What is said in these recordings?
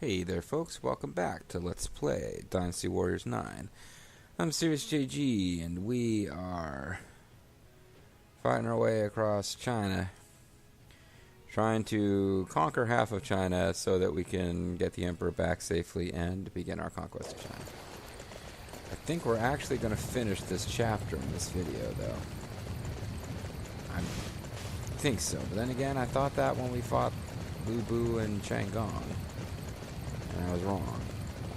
Hey there folks, welcome back to Let's Play Dynasty Warriors 9. I'm Serious JG, and we are fighting our way across China, trying to conquer half of China so that we can get the Emperor back safely and begin our conquest of China. I think we're actually going to finish this chapter in this video, though. I think so, but then again, I thought that when we fought Lu Bu and Chang'an. And I was wrong.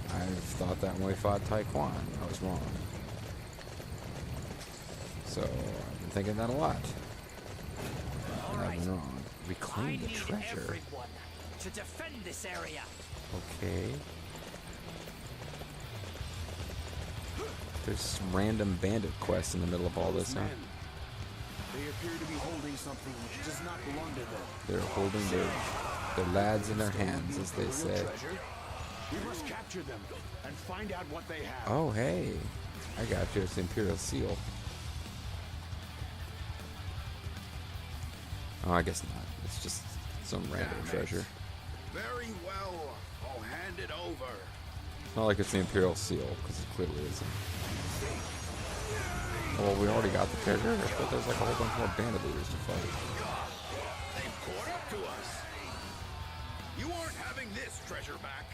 I've thought that when we fought Taekwon, I was wrong. So, I've been thinking that a lot. And I've been wrong. Reclaim the treasure. To defend this area. Okay. There's some random bandit quest in the middle of all this, huh? They appear to be holding something which does not belong to them. They're holding their lads in their hands, as they say. We must capture them and find out what they have. Oh, hey. I got you. It's the Imperial Seal. Oh, I guess not. It's just some random treasure. Very well. I'll hand it over. It's not like it's the Imperial Seal, because it clearly isn't. Oh, well, we already got the treasure, but there's like a whole bunch more bandit leaders to fight. They've caught up to us. You aren't having this treasure back.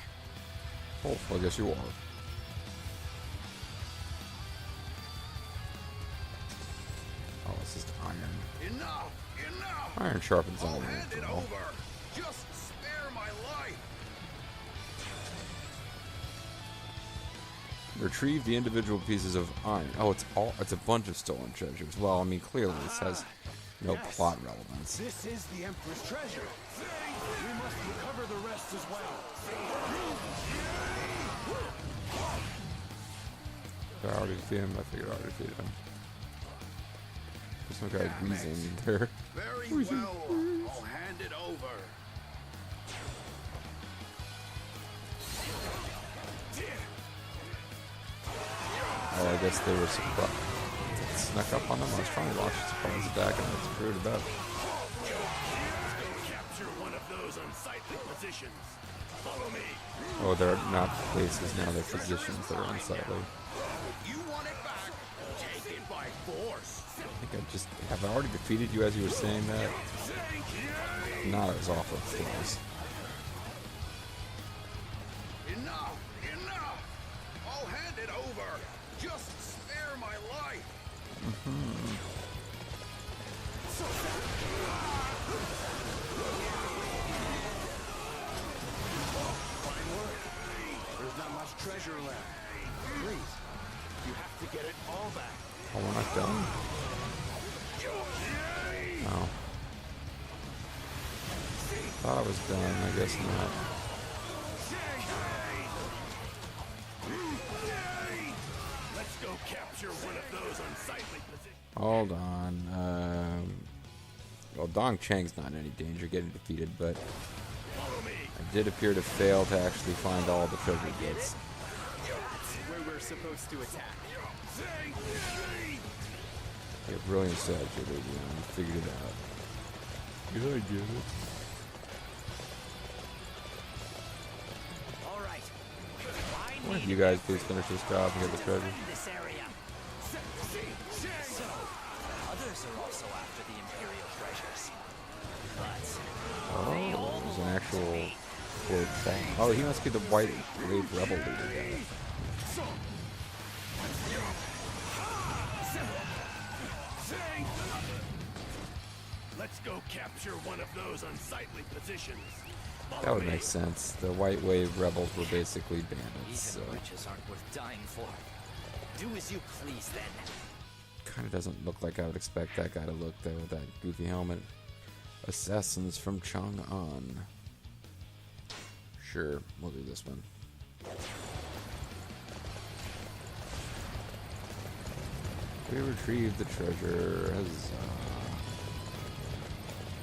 Oh, well, I guess you are. Oh, this is iron. Enough! Enough! Iron sharpens I'll iron. hand it over. Just spare my life. Retrieve the individual pieces of iron. Oh, it's a bunch of stolen treasures. Well, I mean, clearly this has no plot relevance. This is the Emperor's treasure. We must recover the rest as well. Did I already defeat him? I figured I already defeated him. There's some guy wheezing there. Very well. I'll hand it over. Oh, I guess they were surprised. It snuck up on them. I was trying to launch a surprise attack and I screwed it up. Capture one of those unsightly positions. Follow me. Oh, they're not places now, they're positions that are unsightly. You want it back? Take it by force. I think have I already defeated you as you were saying that? Not as awful close. Enough! Enough! I'll hand it over. Just spare my life. Fine work. There's not much treasure left. Please, you have to get it all back. Oh, we're not done? Oh. Thought I was done, I guess not. Let's go capture one of those unsightly positions. Hold on. Well, Dong Chang's not in any danger getting defeated, but I did appear to fail to actually find all the treasure gates. Where we're supposed to attack. Yeah, brilliant strategy, lady. You figured it out. Yeah, I get it. All right. Why don't you guys please finish this job and get the treasure? This area. So, others are also after the Imperial treasures. But Oh, there's an actual quote thing. Oh, he must be the white wave rebel leader guy. Let's go capture one of those unsightly positions. That would make sense. The white wave rebels were basically bandits, so even riches aren't worth dying for. Do as you please, then. kind of doesn't look like I would expect that guy to look though with that goofy helmet. Assassins from Chang'an. Sure, we'll do this one. We retrieved the treasure as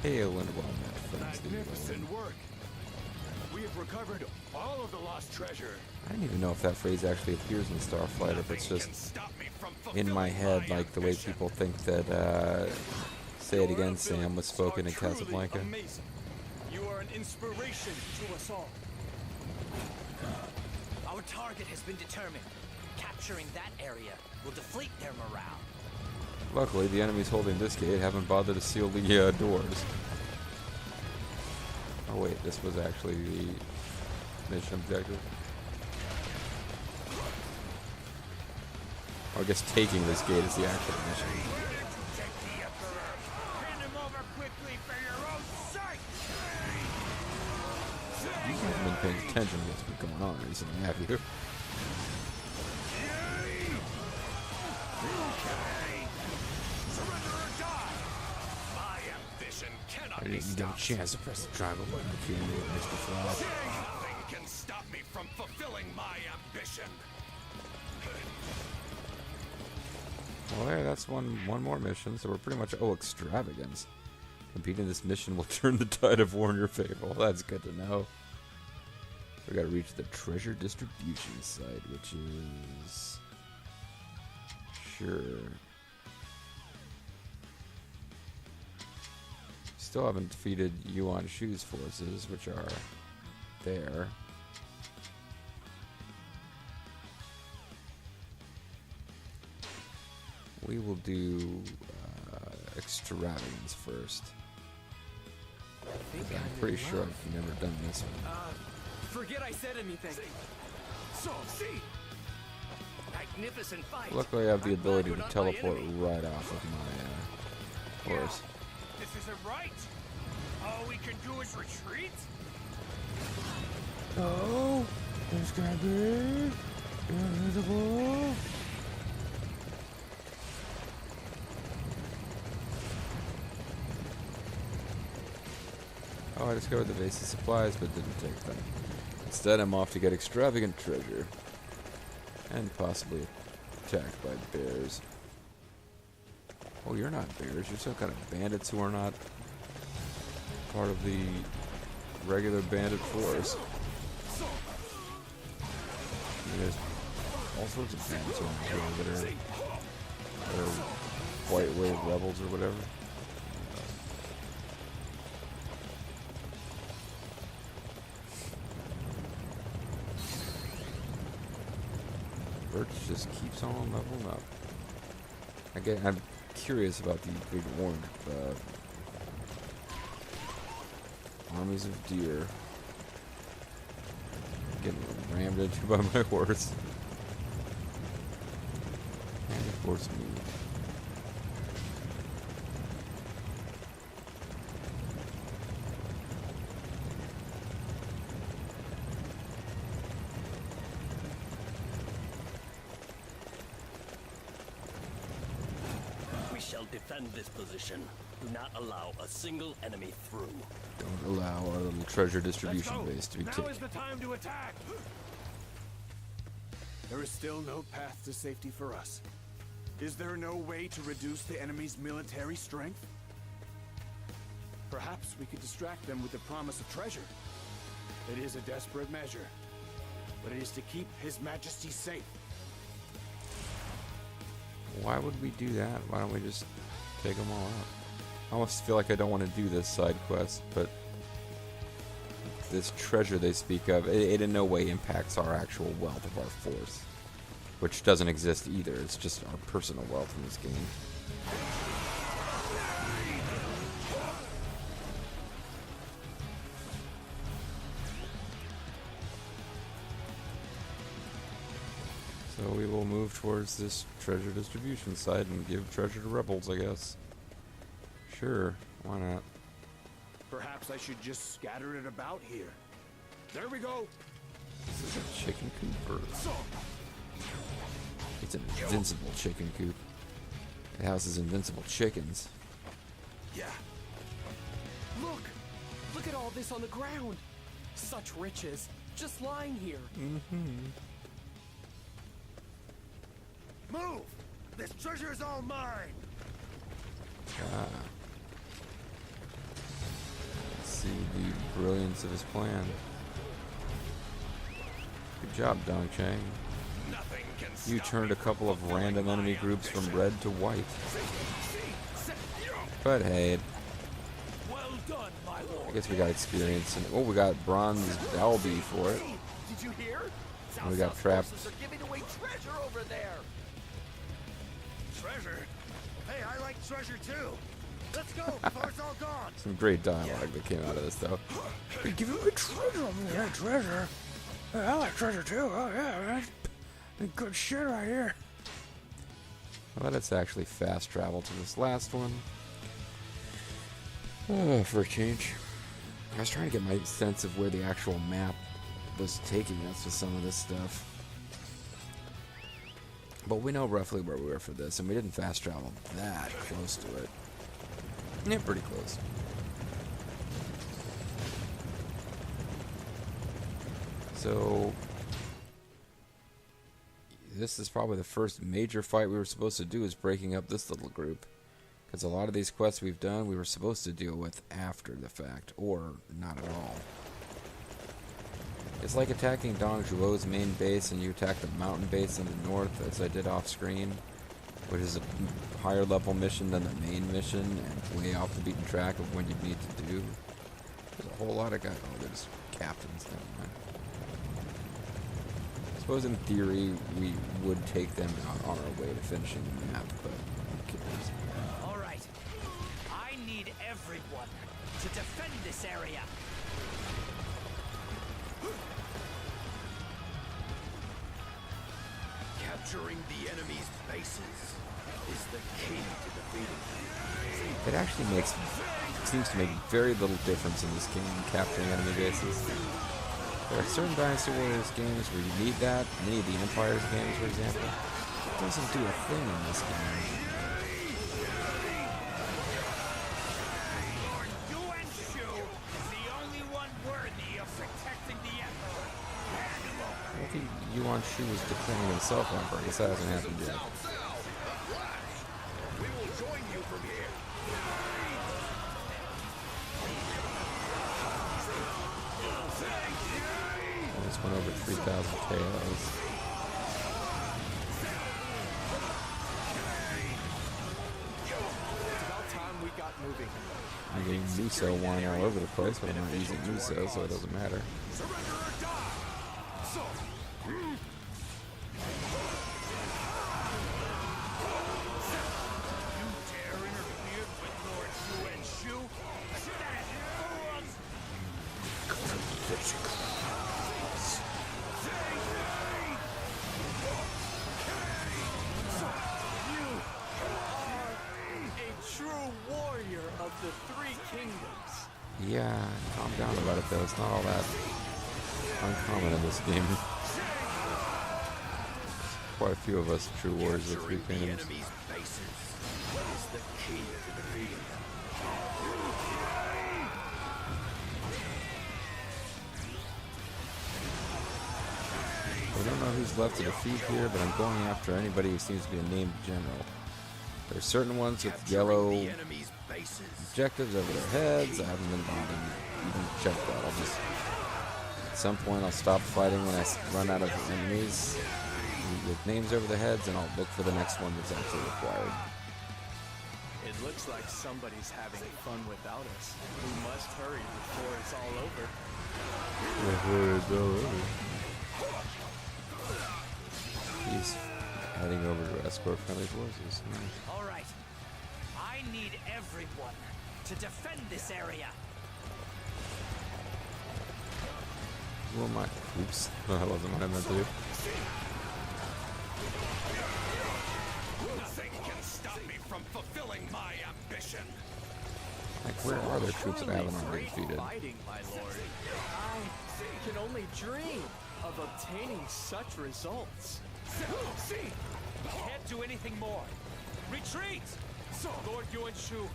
hail and well met friends. Magnificent work. We have recovered all of the lost treasure. I don't even know if that phrase actually appears in Starflight, if it's just in my head, like the way people think that Say It Again, Sam was spoken in Casablanca. You are an inspiration to us all. Our target has been determined. Capturing that area will deflate their morale. Luckily, the enemies holding this gate haven't bothered to seal the doors. Oh wait, this was actually the mission objective. Or I guess taking this gate is the actual mission. You haven't been paying attention to what's been going on recently, have you? I didn't get a chance to press the triangle button to kill me, Mr. Flash. Nothing can stop me from fulfilling my ambition. Well, there, that's one more mission, so we're pretty much... Oh, extravagance. Completing this mission will turn the tide of war in your favor. Well, that's good to know. We gotta reach the treasure distribution site, which is... Sure. Still haven't defeated Yuan Shu's forces, which are there. We will do extravagance first. I'm pretty sure I've never done this one. Forget I said anything. So, see. Magnificent fight. Luckily, I have the ability to teleport right off of my horse. This isn't right. All we can do is retreat. Oh, it's gonna be invisible. Oh, I discovered the base of supplies, but didn't take them. Instead, I'm off to get extravagant treasure. And possibly attacked by bears. Oh, you're not bears. You're some kind of bandits who are not part of the regular bandit force. There's all sorts of bandits around here that are white wave rebels or whatever. Birch just keeps on leveling up. I'm curious about the big orange armies of deer getting rammed into by my horse. And of course me. Defend this position. Do not allow a single enemy through. Don't allow our little treasure distribution base to be taken. Now is the time to attack. There is still no path to safety for us. Is there no way to reduce the enemy's military strength? Perhaps we could distract them with the promise of treasure. It is a desperate measure, but it is to keep His Majesty safe. Why would we do that? Why don't we just take them all out? I almost feel like I don't want to do this side quest, but this treasure they speak of, it in no way impacts our actual wealth of our force, which doesn't exist either. It's just our personal wealth in this game. So we will move towards this treasure distribution site and give treasure to rebels, I guess. Sure, why not? Perhaps I should just scatter it about here. There we go. This is a chicken coop, or it's an invincible chicken coop. It houses invincible chickens. Yeah. Look! Look at all this on the ground! Such riches, just lying here. Move! This treasure is all mine! Ah. Let's see the brilliance of his plan. Good job, Dongchang. Nothing can You stop turned me a couple of from random fulfilling enemy my groups from ambition. red to white. See? But hey, Well done, my lord. I guess we got experience. And, oh, we got bronze Dalby for it. Did you hear? And we got trapped. Forces are giving away treasure over there. Treasure? Hey, I like treasure too. Let's go before it's all gone. Some great dialogue that came out of this, though. Hey, give me treasure. Yeah, treasure. Hey, I like treasure too. Oh yeah, man. Good shit right here. Let us actually fast travel to this last one. For a change. I was trying to get my sense of where the actual map was taking us with some of this stuff. But we know roughly where we were for this, and we didn't fast travel that close to it. Yeah, pretty close. So this is probably the first major fight we were supposed to do, is breaking up this little group. Because a lot of these quests we've done, we were supposed to deal with after the fact, or not at all. It's like attacking Dong Zhuo's main base, and you attack the mountain base in the north, as I did off screen, which is a higher level mission than the main mission, and way off the beaten track of what you need to do. There's a whole lot of guys. Oh, there's captains. Never mind. I suppose in theory we would take them out on our way to finishing the map, but who cares? All right. I need everyone to defend this area. Capturing the enemy's bases is the key to defeating them. It actually seems to make very little difference in this game, capturing enemy bases. There are certain Dynasty Warriors games where you need that. Any of the Emporer games, for example, it doesn't do a thing in this game. Lord Yuan Shu is the only one worthy of protecting the Emperor. I don't think Yuan Shu was declaring himself Emperor. I guess that hasn't happened yet. We will join you from here. Almost went over 3,000 KOs. It's about time we got moving. I'm getting Muso wine all over the place, but I'm not using Muso, so it doesn't matter. Surrender or die. So, you dare interfere with Lord Yuan Shu? Stand, fools! A true warrior of the Three Kingdoms. Yeah, calm down about it though. It's not all that uncommon in this game. Quite a few of us true warriors of Three The Kingdoms. enemy's bases is the key to defeating them. We don't know who's left to defeat here, but I'm going after anybody who seems to be a named general. There are certain ones with yellow The enemy's bases. objectives over their heads. I haven't been bothering to even check that. I'll just, at some point, I'll stop fighting when I run out of enemies with names over their heads, and I'll look for the next one that's actually required. It looks like somebody's having fun without us. We must hurry before it's all over. He's heading over to escort friendly forces. All right. I need everyone to defend this area. Who am I? Oops. That wasn't what I meant to do. Nothing can stop me from fulfilling my ambition. Like, where are there troops that I haven't already defeated? Fighting, my lord. I can only dream of obtaining such results. Can't do anything more. Retreat! Lord Yuan Shu,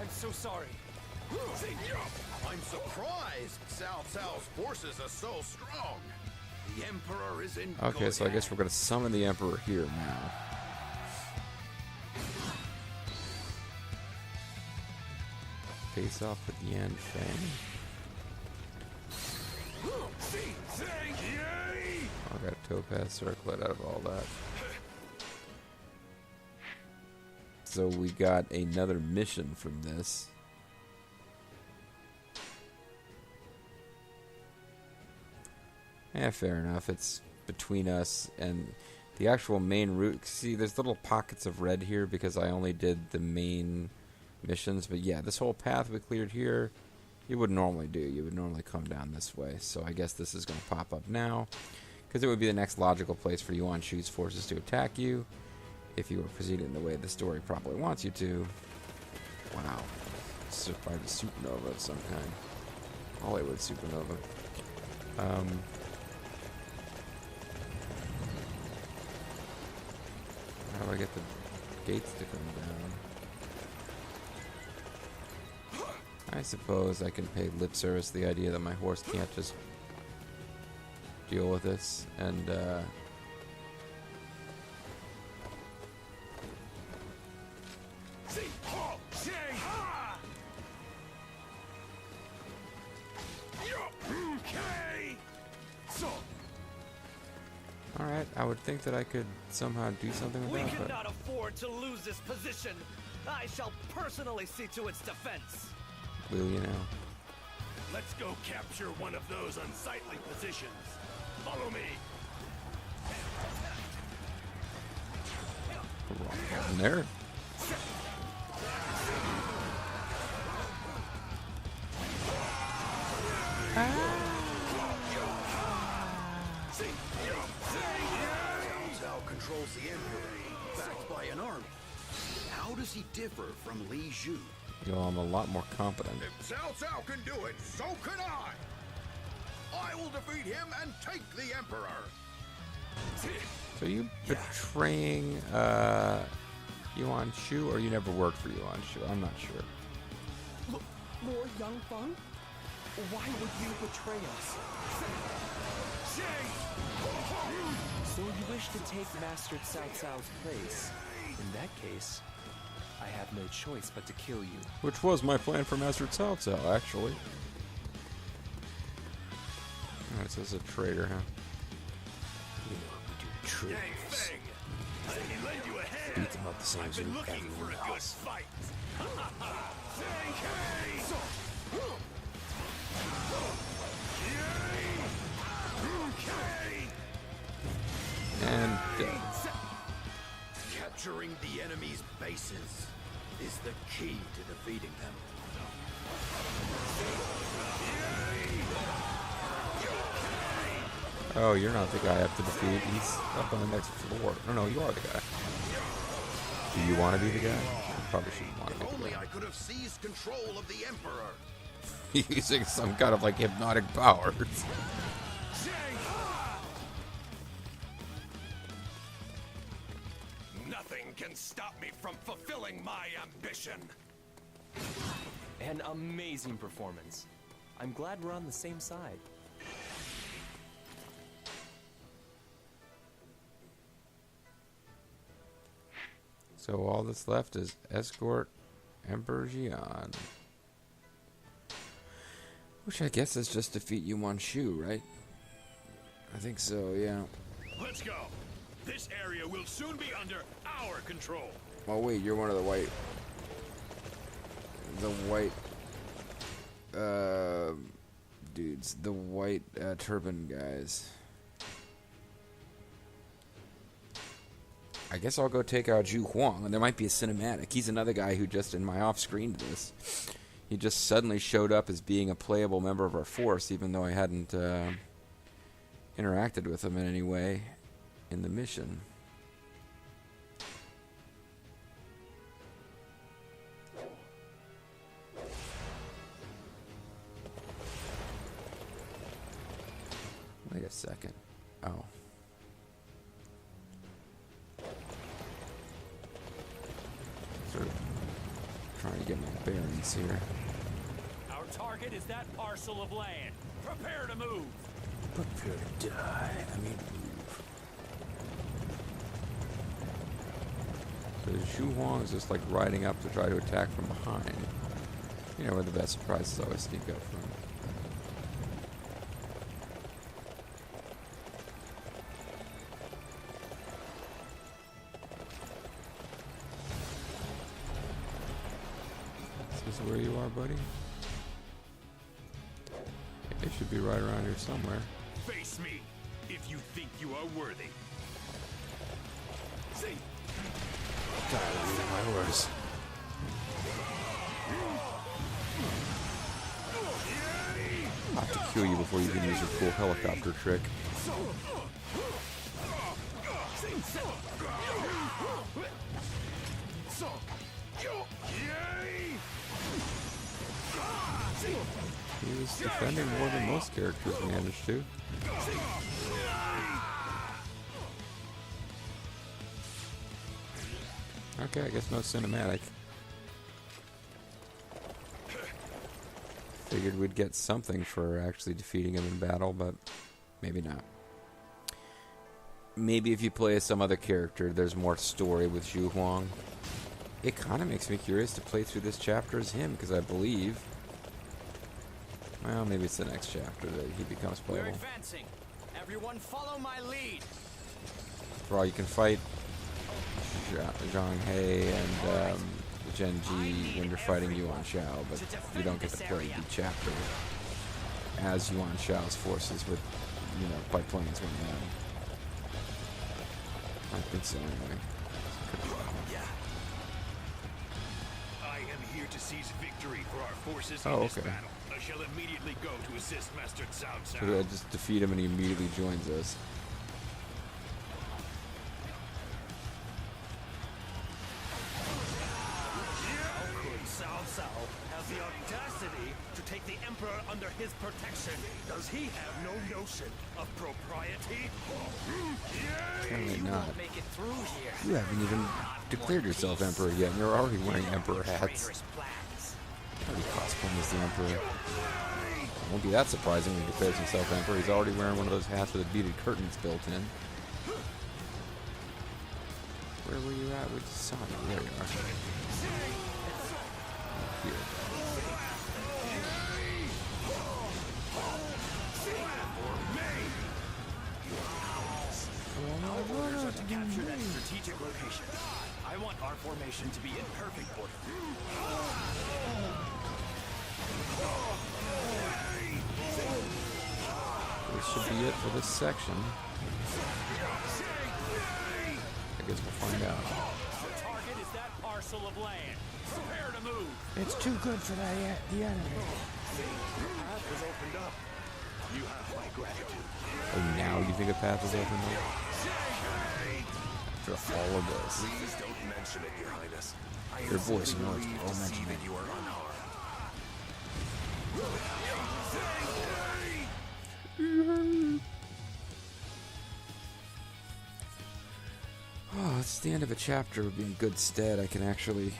I'm so sorry. I'm surprised Cao Cao's forces are so strong. The Emperor is in Okay, so I guess we're going to summon the Emperor here now. Face off with Yan Fang. I got a topaz circlet out of all that. So we got another mission from this. Yeah, fair enough. It's between us and the actual main route. See, there's little pockets of red here because I only did the main missions. But yeah, this whole path we cleared here, you would normally do. You would normally come down this way. So I guess this is going to pop up now because it would be the next logical place for Yuan Shu's forces to attack you if you were proceeding the way the story probably wants you to. Wow. Survived a supernova of some kind. Hollywood supernova. How do I get the gates to come down? I suppose I can pay lip service to the idea that my horse can't just deal with this, and alright, I would think that I could somehow do something with We that, but cannot afford to lose this position. I shall personally see to its defense. will you now? Let's go capture one of those unsightly positions. Follow me. Wrong button there. Cao Cao controls the Emperor, backed by an army. How does he differ from Li Zhu? You know, I'm a lot more competent. If Cao Cao can do it, so can I! I will defeat him and take the Emperor! So you betraying Yuan Shu, or you never worked for Yuan Shu? I'm not sure. Lord Young Feng? Why would you betray us? So you wish to take Master Cao Cao's place? In that case, I have no choice but to kill you. Which was my plan for Master Cao Cao, actually. Oh, this is a traitor, huh? You know we do the traitors. Let me lend you a hand. Beat them up the same I've as been you looking for a everyone good else. fight. And dead. Capturing the enemy's bases is the key to defeating them. Oh, you're not the guy I have to defeat. He's up on the next floor. Oh, no, you are the guy. Do you want to be the guy? You probably shouldn't want to If be the only guy. I could have seized control of the Emperor. Using some kind of, like, hypnotic powers. Nothing can stop me from fulfilling my ambition. An amazing performance. I'm glad we're on the same side. So all that's left is escort Emperor Xian. Which I guess is just defeat Yuan Shu, right? I think so, yeah. Let's go. This area will soon be under our control. Oh wait, you're one of the white... dudes. The white turban guys. I guess I'll go take out Zhu Huang, and there might be a cinematic. He's another guy who just, in my off-screen to this, he just suddenly showed up as being a playable member of our force, even though I hadn't interacted with him in any way in the mission. Wait a second. Oh. Sort of trying to get my bearings here. Our target is that parcel of land. Prepare to move. Prepare to die. I mean, move. So Zhu Huang is just like riding up to try to attack from behind. You know where the best surprises always sneak up from. Is this where you are, buddy? It should be right around here somewhere. Face me, if you think you are worthy. See? My horse. I'll have to kill you before you can use your cool helicopter trick. He was defending more than most characters managed to. Okay, I guess no cinematic. Figured we'd get something for actually defeating him in battle, but maybe not. Maybe if you play as some other character, there's more story with Xuchang. It kind of makes me curious to play through this chapter as him, because I believe... Well, maybe it's the next chapter that he becomes We're playable. advancing. Everyone follow my lead. For all you can fight Zhang He and Gen Ji when you're fighting Yuan Shao, but you don't get to play the chapter as Yuan Shao's forces with, by playing as one of them. I think so anyway. Could be wrong. I am here to seize victory for our forces Oh, in this okay. battle. I shall immediately go to assist Master Cao So Cao. I just defeat him and he immediately joins us. Cao Cao has the audacity to take the Emperor under his protection. Does he have no notion of propriety? Apparently not. Make it through here. You haven't even declared yourself Emperor yet, and you're already wearing Emperor hats. Traitorous plans. Already cosplaying as the Emperor. It won't be that surprising when he declares himself Emperor. He's already wearing one of those hats with the beaded curtains built in. Where were you at? We just saw you. There you are. Here. Orders are to capture that strategic location. I want our formation to be in perfect order. This should be it for this section. I guess we'll find out. The target is that parcel of land. Prepare to move. It's too good for the enemy. Path has opened up. You have my gratitude. Oh, now you think a path is open up? After all of this. Please don't mention it, Your Highness. I Your voice, you know it's relieved all to see mentioned. that you are unharmed. Oh, it's the end of a chapter would be in good stead. I can actually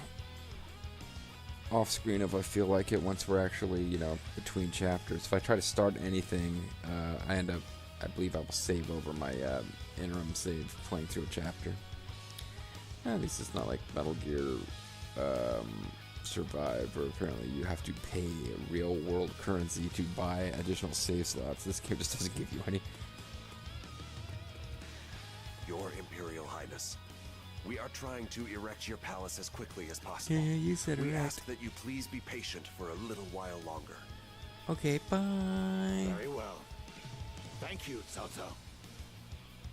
off screen if I feel like it once we're actually, between chapters. If I try to start anything, I believe I will save over my interim save playing through a chapter. At least it's not like Metal Gear Survive, where apparently you have to pay real world currency to buy additional save slots. This game just doesn't give you any. Your Imperial Highness, we are trying to erect your palace as quickly as possible. Yeah, you said We erect. ask that you please be patient for a little while longer. Okay, bye. Very well. Thank you, Cao Cao.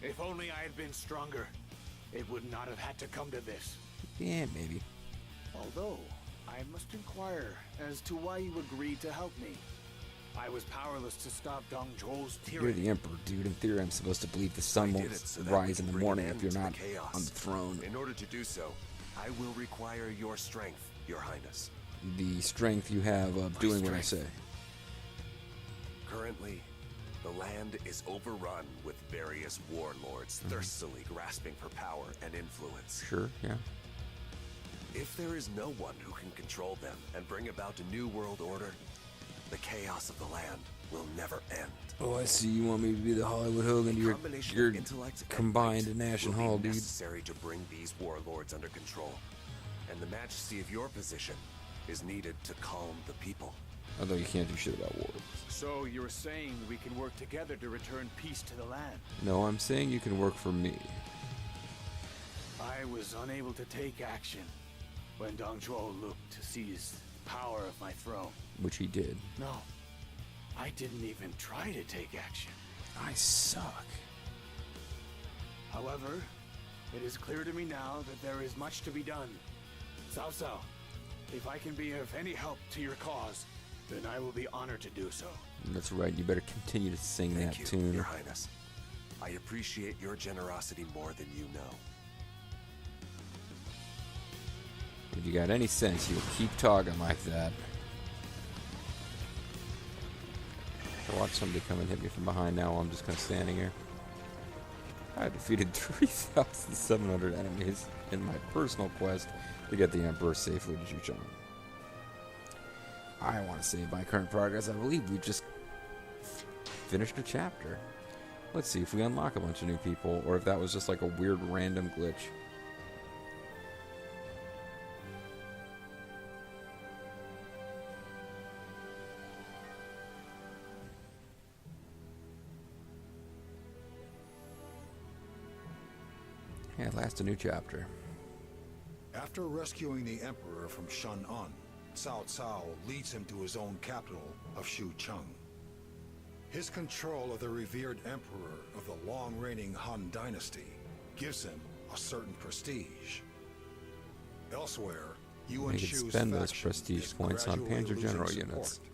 If only I had been stronger, it would not have had to come to this. Yeah, maybe. Although, I must inquire as to why you agreed to help me. I was powerless to stop Dong Zhuo's You're tyranny. the Emperor, dude. In theory, I'm supposed to believe the sun I won't did it so that we rise in can the bring morning an if end you're to the not chaos. on the throne. In order to do so, I will require your strength, Your Highness. The strength you have of doing what I say. Currently, the land is overrun with various warlords thirstily grasping for power and influence. Sure, yeah. If there is no one who can control them and bring about a new world order, the chaos of the land will never end. Oh, I see. You want me to be the Hollywood Hogan to A your combination your of intellect and combined might National will be Hall, dude. necessary to bring these warlords under control, and the majesty of your position is needed to calm the people. Although you can't do shit about war. So you're saying we can work together to return peace to the land? No, I'm saying you can work for me. I was unable to take action when Dong Zhuo looked to seize power of my throne. Which he did. No, I didn't even try to take action. I suck. However, it is clear to me now that there is much to be done. Cao Cao, if I can be of any help to your cause, then I will be honored to do so. That's right. You better continue to sing Thank that you, tune. Your Highness. I appreciate your generosity more than you know. If you got any sense, you'll keep talking like that. I watch somebody come and hit me from behind now while I'm just kind of standing here. I defeated 3,700 enemies in my personal quest to get the Emperor safely to Xuchang. I want to save my current progress. I believe we just finished a chapter. Let's see if we unlock a bunch of new people, or if that was just like a weird random glitch. Yeah, last a new chapter. After rescuing the Emperor from Shan'an, Cao Cao leads him to his own capital of Xuchang. His control of the revered Emperor of the long-reigning Han Dynasty gives him a certain prestige. Elsewhere, Yuan They can Shu's spend those faction prestige is points on gradually Panzer General losing units. support.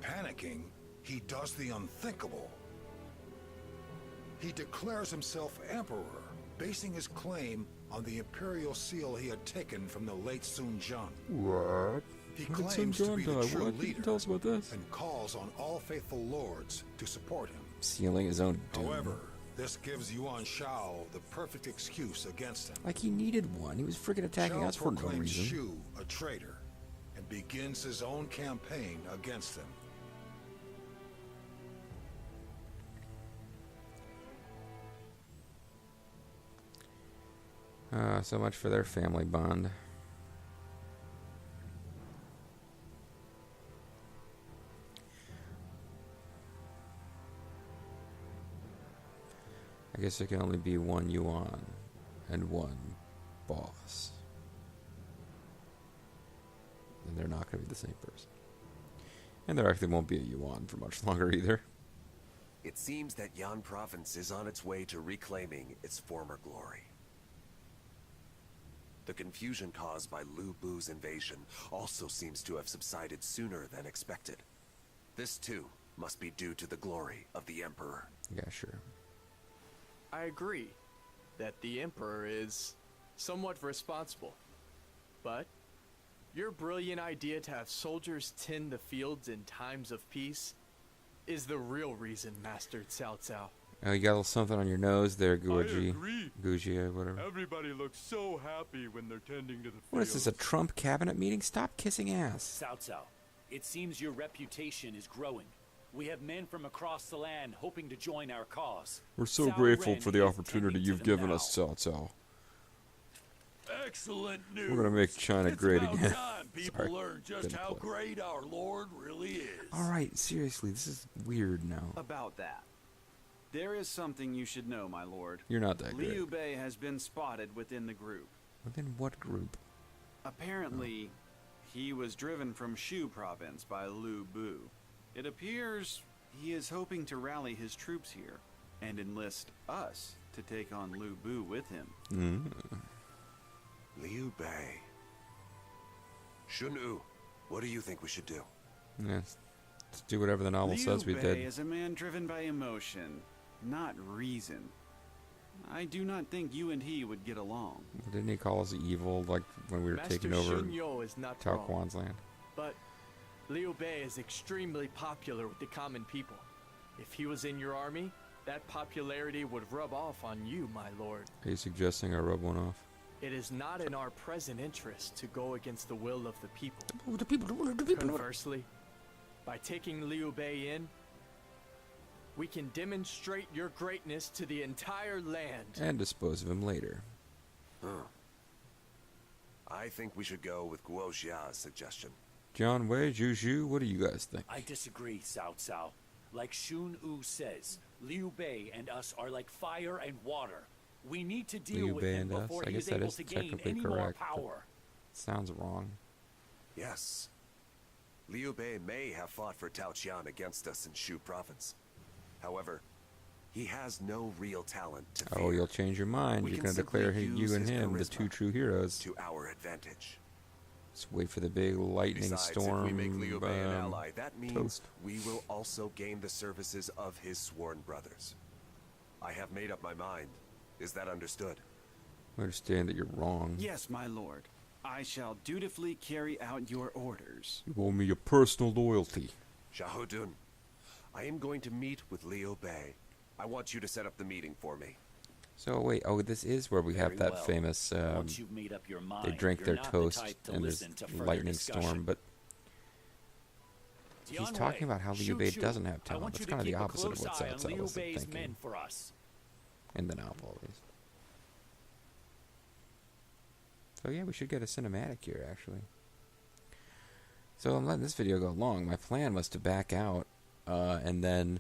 Panicking, he does the unthinkable. He declares himself Emperor, basing his claim on the imperial seal he had taken from the late Xuchang. What? He claims to be the true leader Tell us about this. and calls on all faithful lords to support him. Sealing his own doom. However, this gives Yuan Shao the perfect excuse against him. Like he needed one. He was freaking attacking Shao us for no proclaims reason. Shu a traitor and begins his own campaign against him. So much for their family bond. I guess there can only be one Yuan and one boss. And they're not going to be the same person. And there actually won't be a Yuan for much longer either. It seems that Yan province is on its way to reclaiming its former glory. The confusion caused by Lu Bu's invasion also seems to have subsided sooner than expected. This too must be due to the glory of the Emperor. Yeah, sure. I agree that the Emperor is somewhat responsible. But your brilliant idea to have soldiers tend the fields in times of peace is the real reason, Master Cao Cao. Oh, you got a little something on your nose there, I Guoji. agree. Guoji, whatever. Everybody looks so happy when they're tending to the What is this, a Trump cabinet meeting? Stop kissing ass. Cao Cao, it seems your reputation is growing. We have men from across the land hoping to join our cause. We're so Cao grateful Ren for the is opportunity tending to you've them given now. us, Cao Cao. Excellent news. We're gonna make China It's great about again. time people Sorry, learn just didn't how play. great our Lord really is. Alright, seriously, this is weird now. About that. There is something you should know, my lord. You're not that Liu great. Bei has been spotted within the group. Within what group? Apparently, he was driven from Shu province by Lu Bu. It appears he is hoping to rally his troops here and enlist us to take on Lu Bu with him. Liu Bei. Shun-U, what do you think we should do? Yes. Let's do whatever the novel says we Liu Bei did. is a man driven by emotion, not reason. I do not think you and he would get along. Didn't he call us evil, like when we were Master taking over Shun Yo is not Cao wrong, Quan's land? but Liu Bei is extremely popular with the common people. If he was in your army, that popularity would rub off on you, my lord. Are you suggesting I rub one off? It is not in our present interest to go against the will of the people. The people. Conversely, by taking Liu Bei in, we can demonstrate your greatness to the entire land. And dispose of him later. I think we should go with Guo Xia's suggestion. John Wei, Zhu, what do you guys think? I disagree, Cao Cao. Like Shun Yu says, Liu Bei and us are like fire and water. We need to deal Liu with Bei him and us? before I he guess is that able is to gain technically any more correct, but- power. Sounds wrong. Yes. Liu Bei may have fought for Tao Qian against us in Shu province. However, he has no real talent to Oh, fear. you'll change your mind. We You're can going to simply declare use you and his him the charisma two true heroes. to our advantage. Just wait for the big lightning Besides, storm. if we make Liu Bei an ally, that means toast. we will also gain the services of his sworn brothers. I have made up my mind. Is that understood? I understand that you're wrong. Yes, my lord. I shall dutifully carry out your orders. You owe me your personal loyalty. Shahudun, I am going to meet with Liu Bei. I want you to set up the meeting for me. So wait, oh, this is where we have Very that well. famous. Once you've made up your mind, They drink you're their not the toast type to and there's listen to further lightning discussion. storm, but he's talking about how Liu Bei doesn't have I talent. want That's you to kind of the keep a opposite of close what eye on Cao Cao Liu was Bei's thinking. men for us. In the novel, at least. So yeah, we should get a cinematic here, actually. So I'm letting this video go long. My plan was to back out and then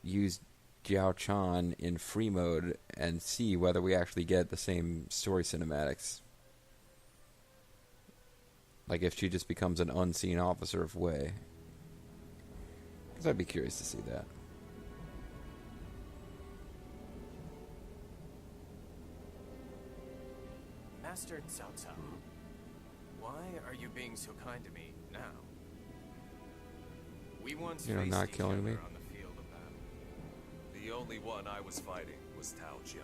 use Jiao Chan in free mode and see whether we actually get the same story cinematics. Like if she just becomes an unseen officer of Wei. Because I'd be curious to see that. Master Cao Cao, why are you being so kind to me now? We once You know, faced not each killing other me. on the field of battle. The only one I was fighting was Tao Jian.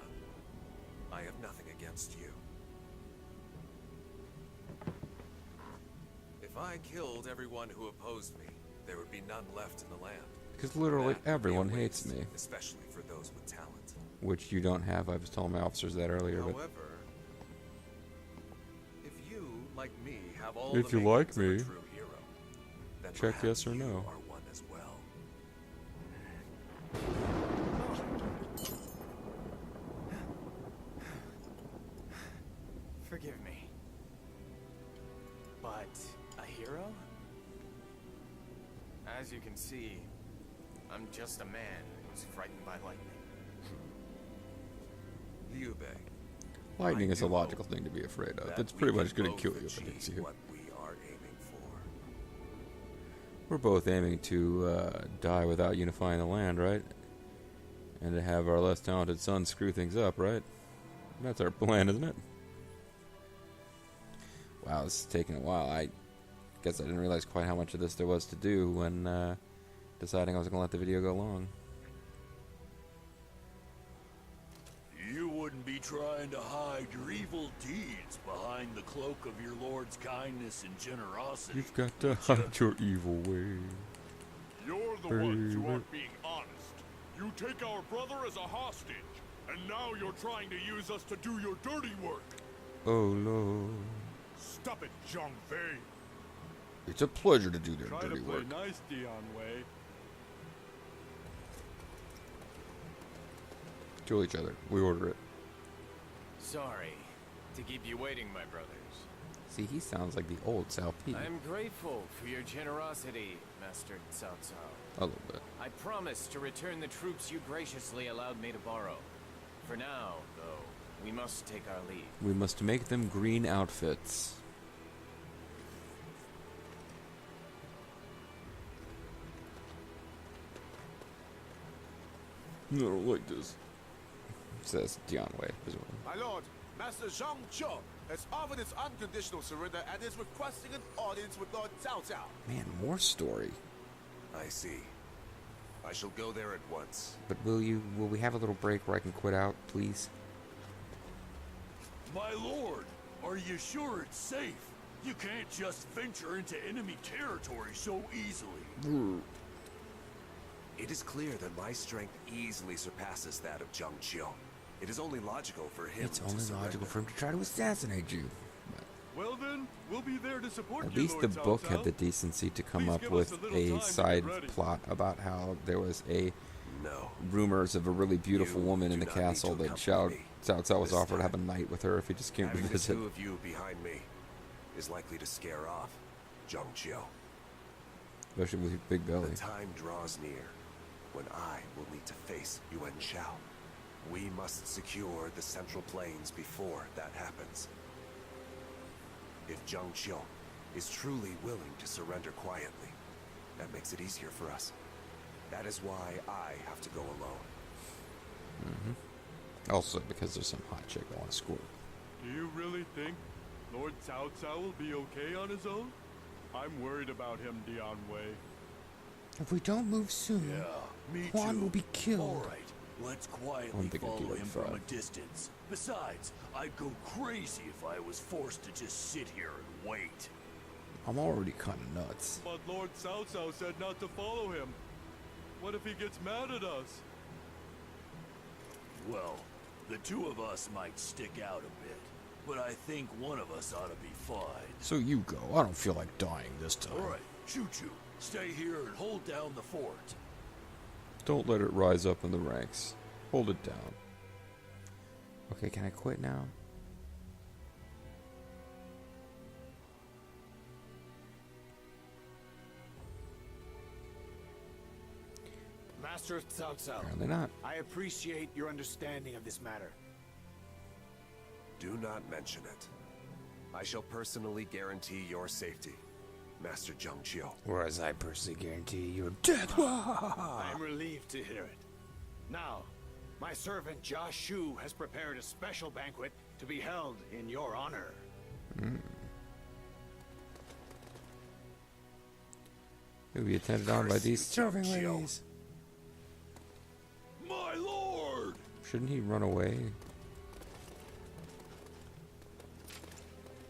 I have nothing against you. If I killed everyone who opposed me, there would be none left in the land. Because literally That would be a everyone hates waste, me. especially for those with talent. Which you don't have. I was telling my officers that earlier. But However, if you, like me, have all if the you like makings of a me, true hero, then check perhaps yes or you no. are one as well. Forgive me. But a hero? As you can see, I'm just a man who's frightened by lightning. Liu Bei, lightning I is a do logical hope thing to be afraid of. that It's we pretty can much going to both kill you if it hits achieve you. what we are aiming for. We're both aiming to die without unifying the land, right? And to have our less talented sons screw things up, right? That's our plan, isn't it? Wow, this is taking a while. I guess I didn't realize quite how much of this there was to do when deciding I was going to let the video go long. You wouldn't be trying to hide your evil deeds behind the cloak of your lord's kindness and generosity. You've got to hide your evil ways. You're the ones who aren't being honest. You take our brother as a hostage, and now you're trying to use us to do your dirty work. Oh, Lord. Stop it, Zhang Fei. It's a pleasure to do their Try dirty to play work. nice, Dion Wei. Kill each other. We order it. Sorry to keep you waiting, my brothers. See, he sounds like the old Cao Pi. I'm grateful for your generosity, Master Cao Cao. A little bit. I promise to return the troops you graciously allowed me to borrow. For now, though, we must take our leave. We must make them green outfits. I don't like this. Says Dion Wei, presumably. My lord, Master Zhang Zhou has offered his unconditional surrender and is requesting an audience with Lord Cao Cao. Man, more story. I see. I shall go there at once. But will we have a little break where I can quit out, please? My lord, are you sure it's safe? You can't just venture into enemy territory so easily. It is clear that my strength easily surpasses that of Zhang Qiu. It is only logical for him It's to only surrender. logical for him to try to assassinate you. Well then, we'll be there to support At you, least Lord the Cao book Cao. had the decency to come Please up give with us a little a time to side get ready. plot about how there was a No. rumors of a really beautiful You woman in do the not need castle to that accompany Cao Cao was this offered to have a time. night with her if he just came to Having the visit. two of you behind me is likely to scare off Zhang Qiu. Especially with your big belly. The time draws near when I will need to face Yuan Shao. We must secure the Central Plains before that happens. If Zhang Qiu is truly willing to surrender quietly, that makes it easier for us. That is why I have to go alone. Also, because there's some hot chick I want to score. Do you really think Lord Cao Cao will be okay on his own? I'm worried about him, Dian Wei. If we don't move soon, Me Juan too. will be killed. All right, let's quietly follow him from a distance. Besides, I'd go crazy if I was forced to just sit here and wait. I'm already kind of nuts. But Lord Cao Cao said not to follow him. What if he gets mad at us? Well, the two of us might stick out a bit, but I think one of us ought to be fine. So you go. I don't feel like dying this time. All right, Choo-Choo, stay here and hold down the fort. Don't let it rise up in the ranks. Hold it down. Okay, can I quit now? Master Cao Cao. Apparently not. I appreciate your understanding of this matter. Do not mention it. I shall personally guarantee your safety, Master Zhang Qiu. Whereas I personally guarantee your death. I am relieved to hear it. Now, my servant Jia Shu has prepared a special banquet to be held in your honor. He'll be attended on by these serving ladies. My lord! Shouldn't he run away?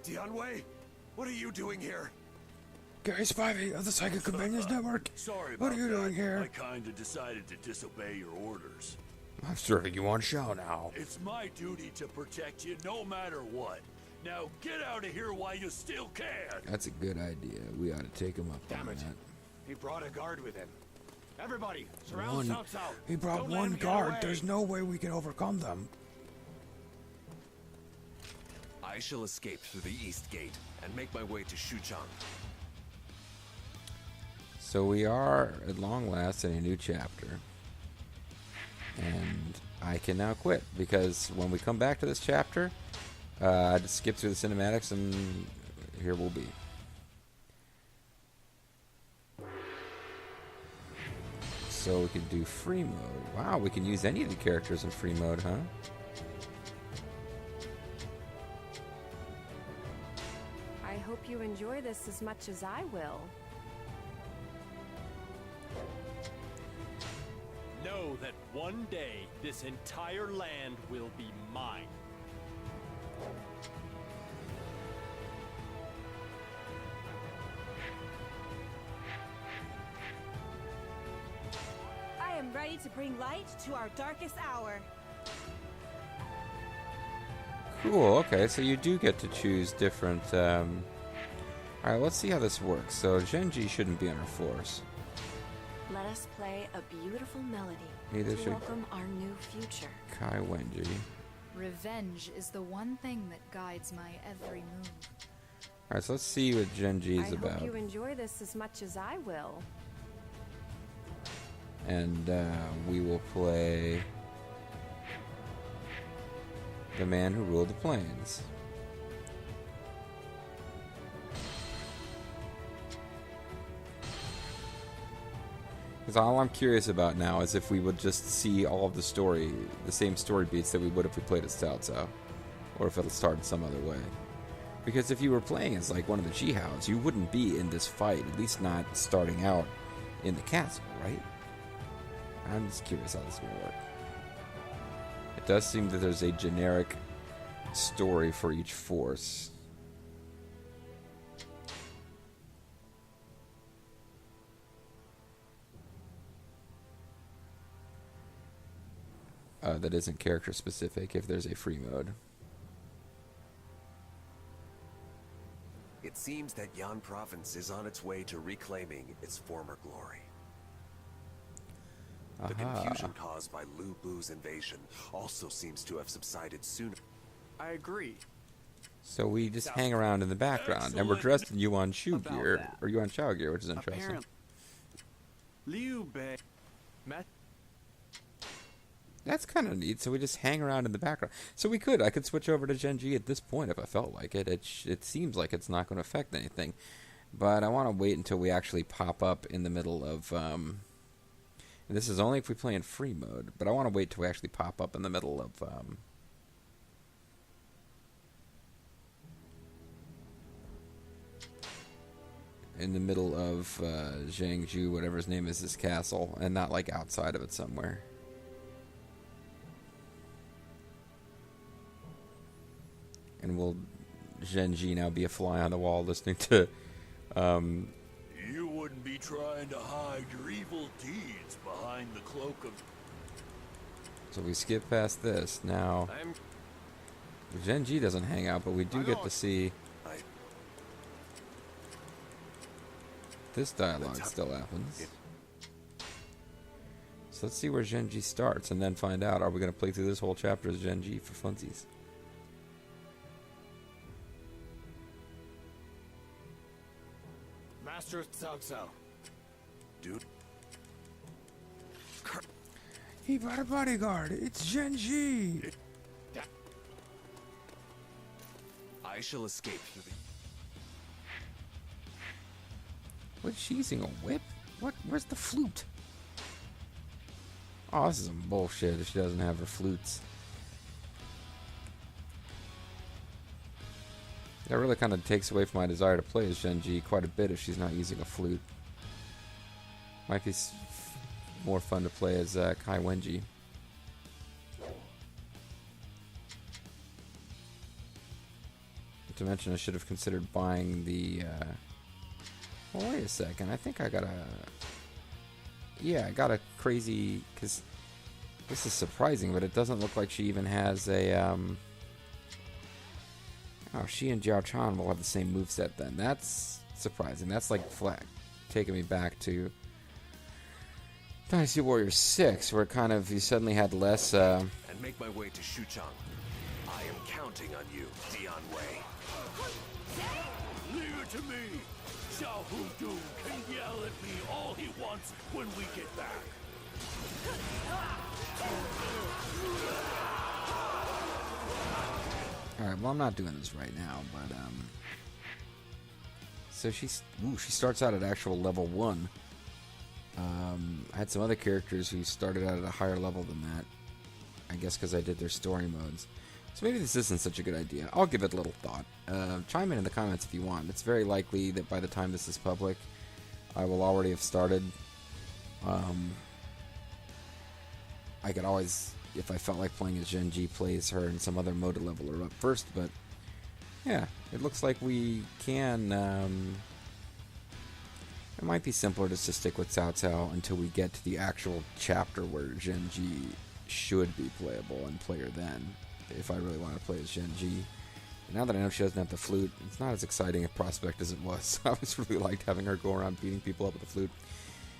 Dian Wei, what are you doing here? Gary Spivey of the Psychic Companions Network. Sorry What about are you doing here? I kinda decided to disobey your orders. I'm serving you on show now. It's my duty to protect you no matter what. Now get out of here while you still can. That's a good idea. We ought to take him up on that. He brought a guard with him. Everybody, surround Cao Cao. He brought Don't let one him get guard. away. There's no way we can overcome them. I shall escape through the east gate and make my way to Xuchang. So we are, at long last, in a new chapter. And I can now quit, because when we come back to this chapter, I just skip through the cinematics, and here we'll be. So we can do free mode. Wow, we can use any of the characters in free mode, huh? I hope you enjoy this as much as I will. Know that one day this entire land will be mine. I am ready to bring light to our darkest hour. Cool, okay, so you do get to choose different, Alright, let's see how this works. So, Genji shouldn't be on our force. Let us play a beautiful melody Neither to should welcome our new future. Kai Wenji. Revenge is the one thing that guides my every move. Alright, so let's see what Genji is I about. hope you enjoy this as much as I will. And we will play the man who ruled the plains. Because all I'm curious about now is if we would just see all of the story, the same story beats that we would if we played as Cao Cao, or if it'll start in some other way. Because if you were playing as like one of the Jihaos, you wouldn't be in this fight, at least not starting out in the castle, right? I'm just curious how this is going to work. It does seem that there's a generic story for each force. That isn't character specific if there's a free mode. It seems that Yan Province is on its way to reclaiming its former glory. The confusion caused by Lu Bu's invasion also seems to have subsided sooner. I agree. So we just hang around in the background, and we're dressed in Yuan Shu gear, or Yuan Shao gear, which is interesting. Apparently, Liu Bei. That's kind of neat. So we just hang around in the background. So I could switch over to Genji at this point if I felt like it. It seems like it's not going to affect anything, but I want to wait until we actually pop up in the middle of And this is only if we play in free mode, but I want to wait till we actually pop up in the middle of Zhangju, whatever his name is, his castle, and not like outside of it somewhere. And will Zhenji now be a fly on the wall listening to You wouldn't be trying to hide your evil deeds behind the cloak of... So we skip past this. Now Zhenji doesn't hang out, but we do get to see this dialogue still happens. So let's see where Zhenji starts and then find out, are we going to play through this whole chapter as Zhenji for funsies? Master Cao Cao. Dude. He brought a bodyguard. It's Zhenji. I shall escape through the... What's she using, a whip? What? Where's the flute? Oh, this is some bullshit if she doesn't have her flutes. That really kind of takes away from my desire to play as Zhenji quite a bit if she's not using a flute. Might be more fun to play as Kai Wenji. Not to mention, I should have considered buying the... Well, wait a second. I think I got a... Yeah, I got a crazy... Because this is surprising, but it doesn't look like she even has a... Oh, she and Jiao Chan will have the same moveset then. That's surprising. That's like flat. Taking me back to Dynasty Warriors 6, where kind of you suddenly had less... And make my way to Xuchang. I am counting on you, Dian Wei. Leave it to me! Xiao Hudu can yell at me all he wants when we get back. Alright, well, I'm not doing this right now, but, so she starts out at actual level 1. I had some other characters who started out at a higher level than that. I guess because I did their story modes. So maybe this isn't such a good idea. I'll give it a little thought. Chime in the comments if you want. It's very likely that by the time this is public, I will already have started. I could always, if I felt like playing as Zhenji, play as her in some other mode to level her up first, but yeah, it looks like we can... it might be simpler just to stick with Cao Cao until we get to the actual chapter where Zhenji should be playable and play her then, if I really want to play as Zhenji. Now that I know she doesn't have the flute, it's not as exciting a prospect as it was. I always really liked having her go around beating people up with the flute.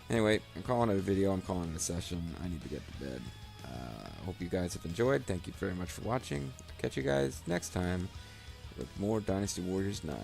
Anyway, I'm calling it a video, I'm calling it a session. I need to get to bed. Hope you guys have enjoyed. Thank you very much for watching. I'll catch you guys next time with more Dynasty Warriors 9.